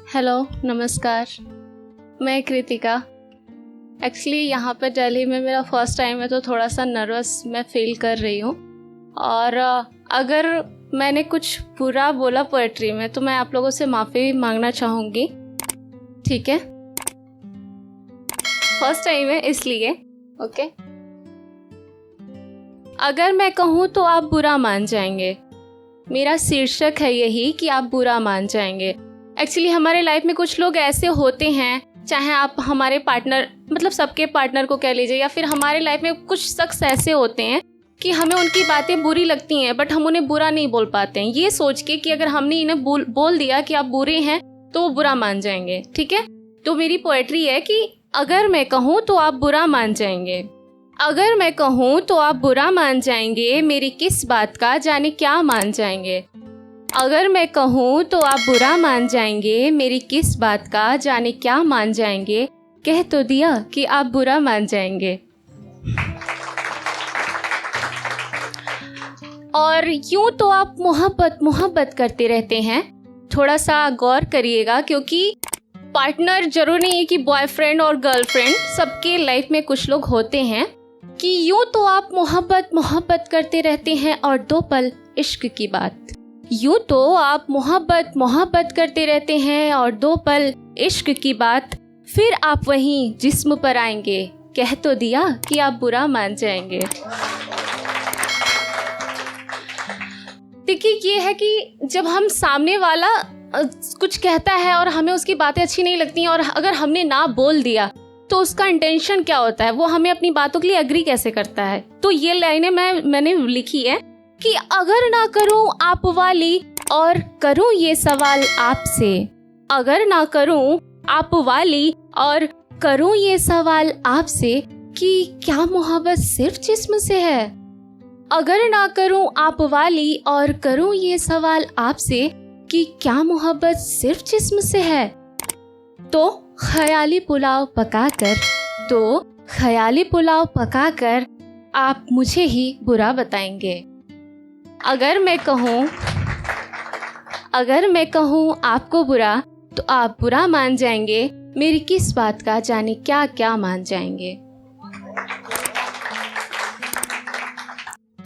Hello, नमस्कार। मैं Kritika. Actually यहाँ पर दिल्ली में मेरा फर्स्ट टाइम है तो थोड़ा सा नर्वस मैं फील कर रही हूँ। और अगर मैंने कुछ बुरा बोला पोएट्री में तो मैं आप लोगों से माफ़ी मांगना चाहूँगी, ठीक है? फर्स्ट टाइम है इसलिए, ओके? अगर मैं कहूँ तो आप बुरा मान जाएंगे। मेरा शीर्षक है यही कि आप बुरा मान जाएंगे। एक्चुअली हमारे लाइफ में कुछ लोग ऐसे होते हैं, चाहे आप हमारे पार्टनर मतलब सबके पार्टनर को कह लीजिए, या फिर हमारे लाइफ में कुछ शख्स ऐसे होते हैं कि हमें उनकी बातें बुरी लगती हैं बट हम उन्हें बुरा नहीं बोल पाते हैं, ये सोच के कि अगर हमने इन्हें बोल दिया कि आप बुरे हैं तो वो बुरा मान जाएंगे, ठीक है? तो मेरी पोएट्री है कि अगर मैं कहूँ तो आप बुरा मान जाएंगे। अगर मैं कहूँ तो आप बुरा मान जाएंगे, मेरी किस बात का जाने क्या मान जाएंगे। अगर मैं कहूँ तो आप बुरा मान जाएंगे, मेरी किस बात का जाने क्या मान जाएंगे। कह तो दिया कि आप बुरा मान जाएंगे। और यूं तो आप मोहब्बत करते रहते हैं। थोड़ा सा गौर करिएगा, क्योंकि पार्टनर जरूर नहीं है कि बॉयफ्रेंड और गर्लफ्रेंड, सबके लाइफ में कुछ लोग होते हैं कि यूं तो आप मोहब्बत करते रहते हैं और दो पल इश्क की बात। यूं तो आप मोहब्बत करते रहते हैं और दो पल इश्क की बात, फिर आप वहीं जिस्म पर आएंगे। कह तो दिया कि आप बुरा मान जाएंगे। देखिए, ये है कि जब हम सामने वाला कुछ कहता है और हमें उसकी बातें अच्छी नहीं लगती और अगर हमने ना बोल दिया तो उसका इंटेंशन क्या होता है, वो हमें अपनी बातों के लिए एग्री कैसे करता है। तो ये लाइनें मैंने लिखी है कि अगर ना करूं आप वाली और करूं ये सवाल आपसे। अगर ना करूं आप वाली और करूं ये सवाल आपसे कि क्या मोहब्बत सिर्फ जिस्म से है। अगर ना करूं आप वाली और करूं ये सवाल आपसे कि क्या मोहब्बत सिर्फ जिस्म से है, तो ख्याली पुलाव पकाकर आप मुझे ही बुरा बताएंगे। अगर मैं कहूँ आपको बुरा तो आप बुरा मान जाएंगे, मेरी किस बात का जाने क्या क्या मान जाएंगे।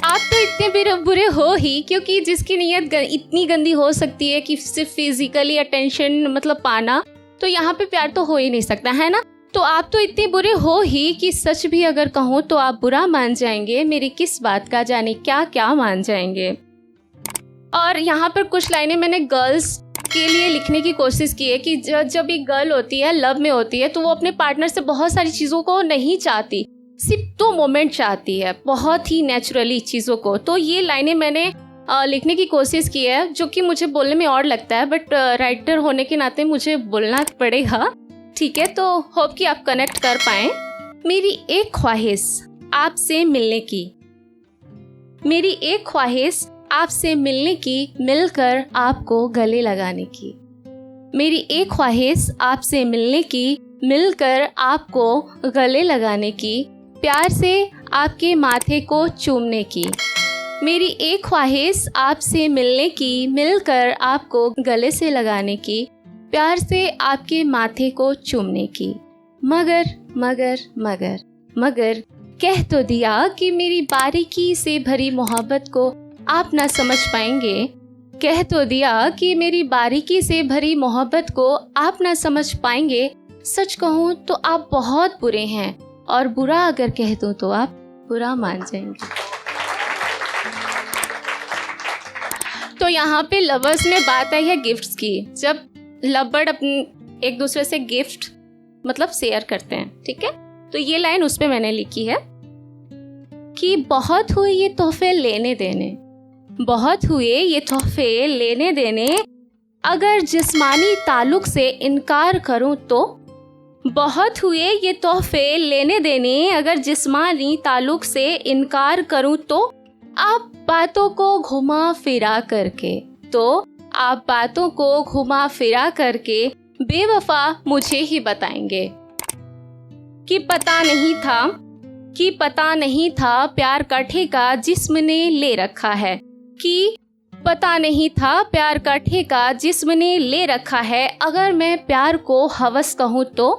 आप तो इतने बुरे हो ही, क्योंकि जिसकी नीयत इतनी गंदी हो सकती है कि सिर्फ फिजिकली अटेंशन मतलब पाना, तो यहाँ पे प्यार तो हो ही नहीं सकता, है ना? तो आप तो इतने बुरे हो ही कि सच भी अगर कहूँ तो आप बुरा मान जाएंगे, मेरी किस बात का जाने क्या क्या मान जाएंगे। और यहाँ पर कुछ लाइनें मैंने गर्ल्स के लिए लिखने की कोशिश की है कि जब एक गर्ल होती है, लव में होती है, तो वो अपने पार्टनर से बहुत सारी चीज़ों को नहीं चाहती, सिर्फ 2 मोमेंट चाहती है, बहुत ही नेचुरली चीज़ों को। तो ये लाइनें मैंने लिखने की कोशिश की है, जो कि मुझे बोलने में और लगता है, बट राइटर होने के नाते मुझे बोलना पड़ेगा, ठीक है? तो होप कि आप कनेक्ट कर पाएँ। मेरी एक ख्वाहिश आपसे मिलने की, मेरी एक ख्वाहिश आपसे मिलने की, मिलकर आपको गले लगाने की। मेरी एक ख्वाहिश आपसे मिलने की, मिलकर आपको गले लगाने की, प्यार से आपके माथे को चूमने की। मेरी एक ख्वाहिश आपसे मिलने की, मिलकर आपको गले से लगाने की, प्यार से आपके माथे को चूमने की। मगर कह तो दिया कि मेरी बारीकी से भरी मोहब्बत को आप ना समझ पाएंगे। कह तो दिया कि मेरी बारीकी से भरी मोहब्बत को आप ना समझ पाएंगे। सच कहूँ तो आप बहुत बुरे हैं, और बुरा अगर कह दूँ तो आप बुरा मान जाएंगे। तो यहाँ पे लवर्स में बात आई है गिफ्ट्स की। जब लवर अपने एक दूसरे से गिफ्ट मतलब शेयर करते हैं, ठीक है? तो ये लाइन उस पे मैंने लिखी है कि बहुत हुए ये तोहफे लेने देने, बहुत हुए ये तोहफे लेने देने, अगर जिस्मानी ताल्लुक से इनकार करूं तो। बहुत हुए ये तोहफे लेने देने, अगर जिस्मानी ताल्लुक से इनकार करूं तो। आप बातों को घुमा फिरा करके बेवफा मुझे ही बताएंगे कि पता नहीं था प्यार का ठेका जिस्म ने ले रखा है, कि पता नहीं था प्यार का ठेका जिस्म ने ले रखा है। अगर मैं प्यार को हवस कहूँ तो,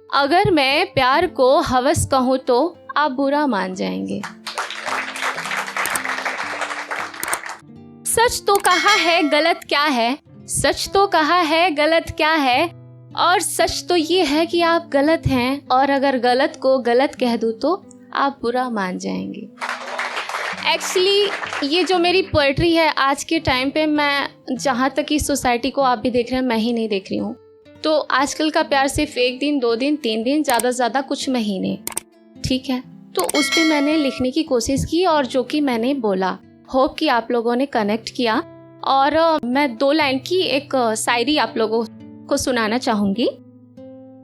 अगर मैं प्यार को हवस कहूँ तो आप बुरा मान जाएंगे। सच तो कहा है गलत क्या है, सच तो कहा है गलत क्या है, और सच तो ये है कि आप गलत हैं, और अगर गलत को गलत कह दूँ तो आप बुरा मान जाएंगे। एक्चुअली ये जो मेरी पोएट्री है आज के टाइम पे, मैं जहाँ तक इस सोसाइटी को आप भी देख रहे हैं, मैं ही नहीं देख रही हूँ। तो आजकल का प्यार सिर्फ 1 दिन 2 दिन 3 दिन, ज़्यादा से ज़्यादा कुछ महीने, ठीक है। तो उस पर मैंने लिखने की कोशिश की, और जो कि मैंने बोला, होप कि आप लोगों ने कनेक्ट किया। और मैं 2 लाइन की एक शायरी आप लोगों को सुनाना चाहूँगी।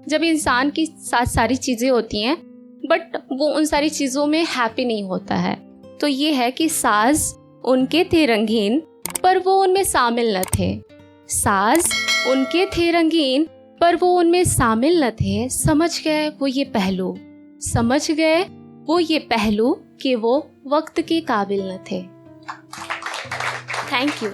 जब इंसान के साथ सारी चीज़ें होती हैं बट वो उन सारी चीज़ों में हैप्पी नहीं होता है, तो ये है कि साज उनके थे रंगीन पर वो उनमें शामिल न थे, साज उनके थे रंगीन पर वो उनमें शामिल न थे। समझ गए वो ये पहलू, समझ गए वो ये पहलू कि वो वक्त के काबिल न थे। Thank you.